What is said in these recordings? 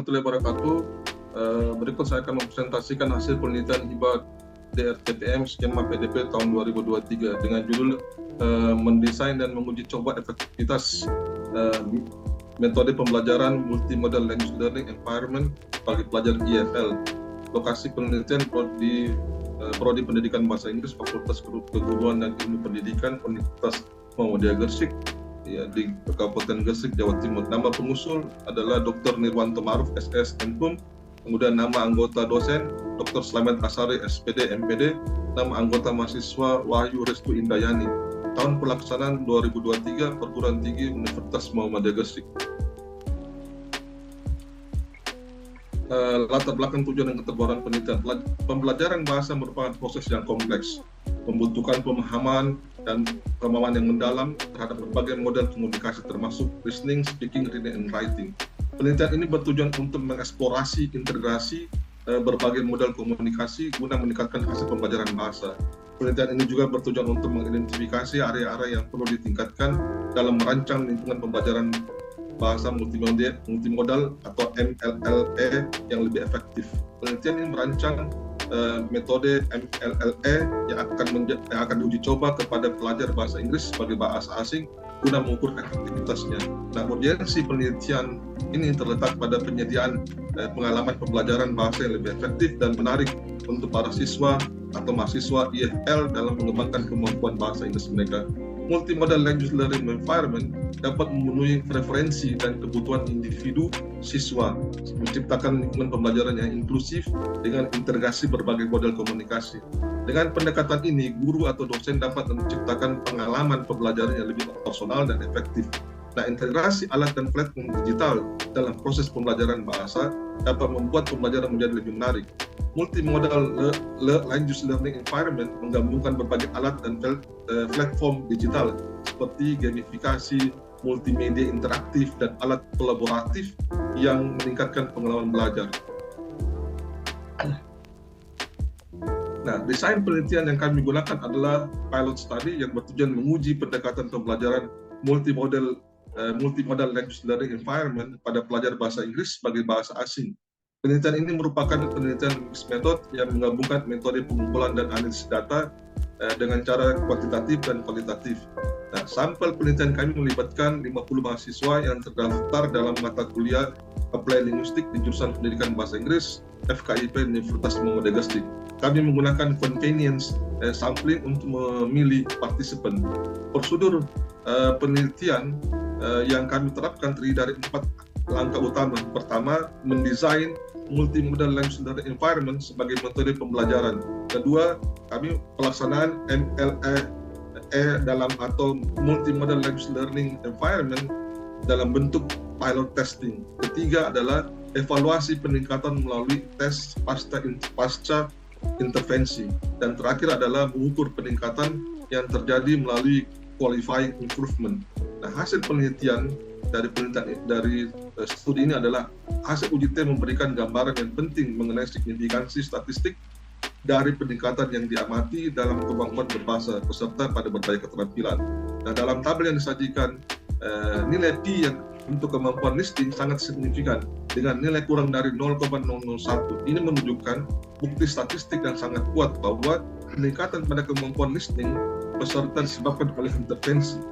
warahmatullahi wabarakatuh. Berikut saya akan mempresentasikan hasil penelitian hibah DRTPM skema PDP tahun 2023 dengan judul mendesain dan menguji coba efektivitas metode pembelajaran multimodal language learning environment bagi pelajar IFL. Lokasi penelitian di Prodi Pendidikan Bahasa Inggris Fakultas Keguruan dan Ilmu Pendidikan Universitas Muhammadiyah Gresik, ya, di Kabupaten Gresik, Jawa Timur. Nama pengusul adalah Dr. Nirwanto Maruf, SS, MPum. Kemudian nama anggota dosen Dr. Slamet Asari, SPD, MPD. Nama anggota mahasiswa Wahyu Restu Indayani. Tahun pelaksanaan 2023, Perguruan Tinggi Universitas Muhammadiyah Gresik. Latar belakang tujuan dan keterburuan penelitian. Pembelajaran bahasa merupakan proses yang kompleks, membutuhkan pemahaman dan pemahaman yang mendalam terhadap berbagai model komunikasi termasuk listening, speaking, reading, and writing. Penelitian ini bertujuan untuk mengeksplorasi integrasi berbagai model komunikasi guna meningkatkan hasil pembelajaran bahasa. Penelitian ini juga bertujuan untuk mengidentifikasi area-area yang perlu ditingkatkan dalam merancang lingkungan pembelajaran bahasa multimodal atau MLLE yang lebih efektif. Penelitian ini merancang metode MLLE yang akan diuji coba kepada pelajar bahasa Inggris sebagai bahasa asing guna mengukur efektivitasnya. Nah, urgensi penelitian ini terletak pada penyediaan pengalaman pembelajaran bahasa yang lebih efektif dan menarik untuk para siswa atau mahasiswa IFL dalam mengembangkan kemampuan bahasa Inggris mereka. Multimodal language learning environment dapat memenuhi preferensi dan kebutuhan individu siswa, menciptakan lingkungan pembelajaran yang inklusif dengan integrasi berbagai model komunikasi. Dengan pendekatan ini, guru atau dosen dapat menciptakan pengalaman pembelajaran yang lebih personal dan efektif. Nah, integrasi alat dan platform digital dalam proses pembelajaran bahasa dapat membuat pembelajaran menjadi lebih menarik. Multimodal language learning environment menggabungkan berbagai alat dan platform digital seperti gamifikasi, multimedia interaktif, dan alat kolaboratif yang meningkatkan pengalaman belajar. Nah, desain penelitian yang kami gunakan adalah pilot study yang bertujuan menguji pendekatan pembelajaran multimodal language learning environment pada pelajar bahasa Inggris sebagai bahasa asing. Penelitian ini merupakan penelitian mixed method yang menggabungkan metode pengumpulan dan analisis data dengan cara kuantitatif dan kualitatif. Nah, sampel penelitian kami melibatkan 50 mahasiswa yang terdaftar dalam mata kuliah Applied Linguistics di jurusan Pendidikan Bahasa Inggris FKIP Universitas Muhammadiyah Gresik. Kami menggunakan convenience sampling untuk memilih partisipan. Prosedur penelitian yang kami terapkan terdiri dari 4 langkah utama. Pertama, mendesain multimodal language learning environment sebagai metode pembelajaran. Kedua, kami pelaksanaan MLE dalam atau multimodal language learning environment dalam bentuk pilot testing. Ketiga adalah evaluasi peningkatan melalui tes pasca intervensi. Dan terakhir adalah mengukur peningkatan yang terjadi melalui qualifying improvement. Nah, hasil penelitian dari studi ini adalah hasil uji T memberikan gambaran yang penting mengenai signifikansi statistik dari peningkatan yang diamati dalam kemampuan berbahasa peserta pada berbagai keterampilan. Nah, dalam tabel yang disajikan, nilai P yang untuk kemampuan listening sangat signifikan dengan nilai kurang dari 0,001. Ini menunjukkan bukti statistik yang sangat kuat bahwa peningkatan pada kemampuan listening peserta disebabkan oleh intervensi.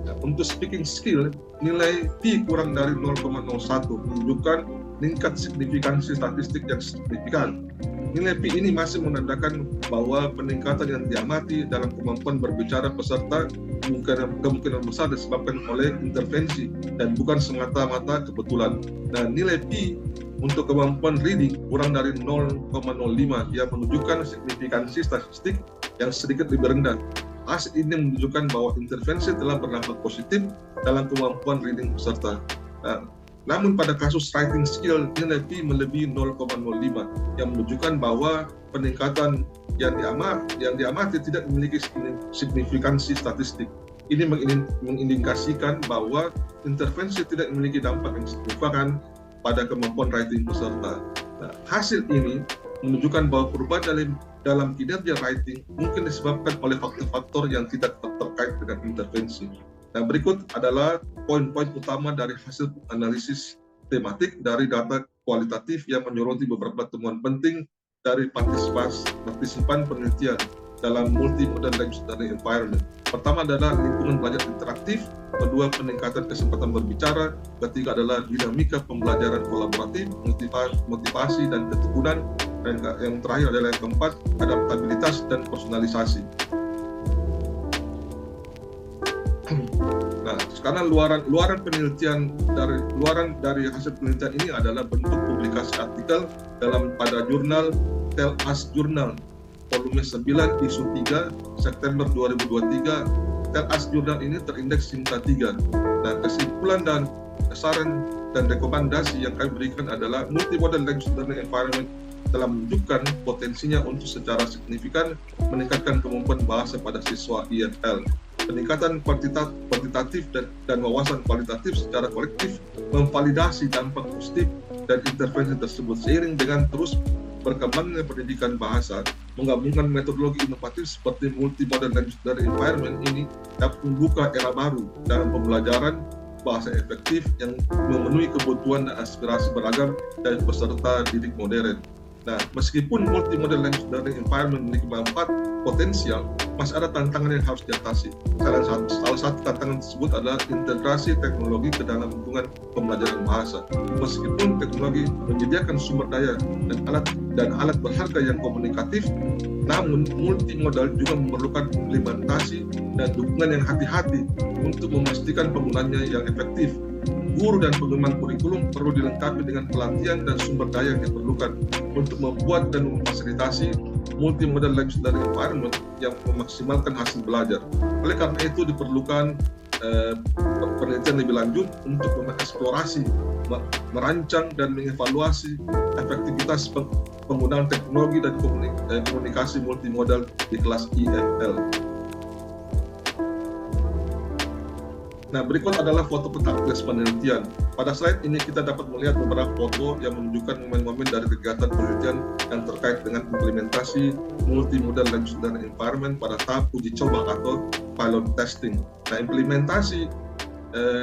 Nah, untuk speaking skill, nilai P kurang dari 0,01 menunjukkan tingkat signifikansi statistik yang signifikan. Nilai P ini masih menandakan bahwa peningkatan yang diamati dalam kemampuan berbicara peserta kemungkinan besar disebabkan oleh intervensi dan bukan semata-mata kebetulan. Nah, nilai P untuk kemampuan reading kurang dari 0,05 yang menunjukkan signifikansi statistik yang sedikit lebih rendah. Hasil ini menunjukkan bahwa intervensi telah berdampak positif dalam kemampuan reading peserta. Nah, namun pada kasus writing skill, nilai P melebihi 0,05 yang menunjukkan bahwa peningkatan yang diamati tidak memiliki signifikansi statistik. Ini mengindikasikan bahwa intervensi tidak memiliki dampak yang signifikan pada kemampuan writing peserta. Nah, hasil ini menunjukkan bahwa perubahan dalam kinerja writing mungkin disebabkan oleh faktor-faktor yang tidak terkait dengan intervensi. Nah, berikut adalah poin-poin utama dari hasil analisis tematik dari data kualitatif yang menyoroti beberapa temuan penting dari partisipan penelitian dalam multi-modal language learning environment. Pertama adalah lingkungan belajar interaktif, kedua peningkatan kesempatan berbicara, ketiga adalah dinamika pembelajaran kolaboratif, motivasi dan ketekunan, dan yang terakhir adalah yang keempat, adaptabilitas dan personalisasi. Nah, sekarang luaran penelitian dari hasil penelitian ini adalah bentuk publikasi artikel pada jurnal Tell Us Journal volume 9 isu 3 September 2023. Tell Us Journal ini terindeks SIMTA 3. Nah, kesimpulan dan saran dan rekomendasi yang kami berikan adalah multimodal language learning environment telah menunjukkan potensinya untuk secara signifikan meningkatkan kemampuan bahasa pada siswa IFL. Peningkatan kuantitatif dan wawasan kualitatif secara kolektif memvalidasi dampak positif dan intervensi tersebut seiring dengan terus berkembangnya pendidikan bahasa. Menggabungkan metodologi inovatif seperti multimodal language learning environment ini dapat membuka era baru dalam pembelajaran bahasa efektif yang memenuhi kebutuhan dan aspirasi beragam dari peserta didik modern. Nah, meskipun multimodal language learning environment memiliki manfaat potensial, masih ada tantangan yang harus diatasi. Salah satu tantangan tersebut adalah integrasi teknologi ke dalam lingkungan pembelajaran bahasa. Meskipun teknologi menyediakan sumber daya dan alat berharga yang komunikatif, namun multimodal juga memerlukan implementasi dan dukungan yang hati-hati untuk memastikan penggunaannya yang efektif. Guru dan pengembang kurikulum perlu dilengkapi dengan pelatihan dan sumber daya yang diperlukan untuk membuat dan memfasilitasi multimodal language learning environment yang memaksimalkan hasil belajar. Oleh karena itu diperlukan penelitian lebih lanjut untuk mengeksplorasi, merancang dan mengevaluasi efektivitas penggunaan teknologi dan komunikasi multimodal di kelas IFL. Nah, berikut adalah foto peta atlas penelitian. Pada slide ini kita dapat melihat beberapa foto yang menunjukkan momen-momen dari kegiatan penelitian yang terkait dengan implementasi multimodal language learning environment pada tahap uji coba atau pilot testing. Nah, implementasi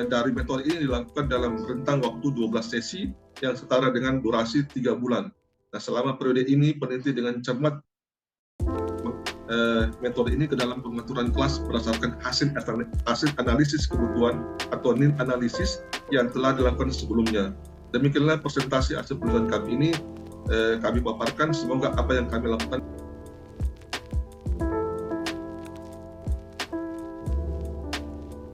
dari metode ini dilakukan dalam rentang waktu 12 sesi yang setara dengan durasi 3 bulan. Nah, selama periode ini peneliti dengan cermat metode ini ke dalam pengaturan kelas berdasarkan hasil analisis kebutuhan atau need analisis yang telah dilakukan sebelumnya. Demikianlah presentasi hasil penelitian kami ini kami paparkan. Semoga apa yang kami lakukan